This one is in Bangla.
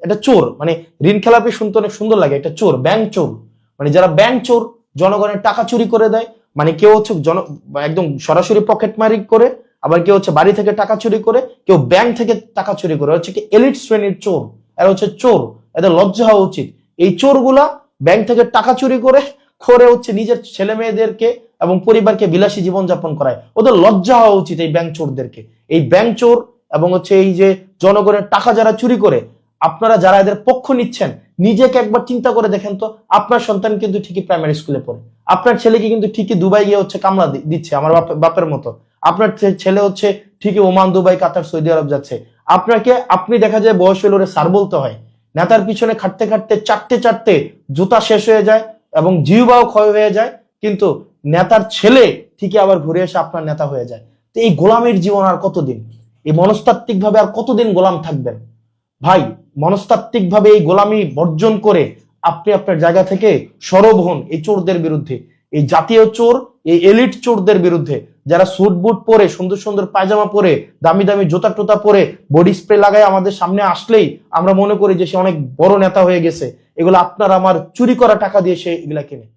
এটা চোর, মানে ঋণ খেলাপি শুনতে অনেক সুন্দর লাগে, এটা চোর, ব্যাংক চোর। মানে যারা ব্যাংক চোর, জনগণের টাকা চুরি করে দেয়, মানে কেউ হচ্ছে একদম সরাসরি পকেট মারি করে, আবার কেউ হচ্ছে বাড়ি থেকে টাকা চুরি করে, কেউ ব্যাংক থেকে টাকা চুরি করে, হচ্ছে কি এলিট শ্রেণীর চোর। এরা হচ্ছে চোর, এদের লজ্জা হওয়া উচিত। এই চোরগুলা ব্যাংক থেকে টাকা চুরি করে করে হচ্ছে নিজের ছেলে মেয়েদেরকে এবং পরিবারকে বিলাসী জীবনযাপন করায়। ওদের লজ্জা হওয়া উচিত এই ব্যাংক চোরদেরকে। এই ব্যাংক চোর এবং হচ্ছে এই যে জনগণের টাকা যারা চুরি করে, আপনারা যারা এদের পক্ষ নিচ্ছেন, নিজেকে একবার চিন্তা করে দেখেন তো, আপনার সন্তান কিন্তু ঠিকই প্রাইমারি স্কুলে পড়ে, আপনার ছেলেকে কিন্তু ঠিকই দুবাই গিয়ে হচ্ছে কামলা দিচ্ছে আমার বাপের মতো, আপনার ছেলে হচ্ছে ঠিকই ওমান, দুবাই, কাতার, সৌদি আরব যাচ্ছে। আপনি দেখা যায় বয়স হলে ওরে স্যার বলতে হয়, নেতার পিছনে খাটতে খাটতে চাটতে চাটতে জুতা শেষ হয়ে যায় এবং জিহ্বাও ক্ষয় হয়ে যায়, কিন্তু নেতার ছেলে ঠিকই আবার ঘুরে এসে আপনার নেতা হয়ে যায়। তো এই গোলামের জীবন আর কতদিন? এই মনস্তাত্ত্বিক ভাবে আর কতদিন গোলাম থাকবেন? ভাই, মনস্তাত্ত্বিক ভাবে এই গোলামি বর্জন করে আপনি আপনার জায়গা থেকে সরব হন এই চোরদের বিরুদ্ধে, এই জাতীয় চোর, এই এলিট চোরদের বিরুদ্ধে, যারা স্যুট বুট পরে, সুন্দর সুন্দর পায়জামা পরে, দামি দামি জুতা টোতা পরে, বডি স্প্রে লাগায় আমাদের সামনে আসলেই আমরা মনে করি যে সে অনেক বড় নেতা হয়ে গেছে। এগুলো আপনার আমার চুরি করা টাকা দিয়ে সে এগুলা কিনে।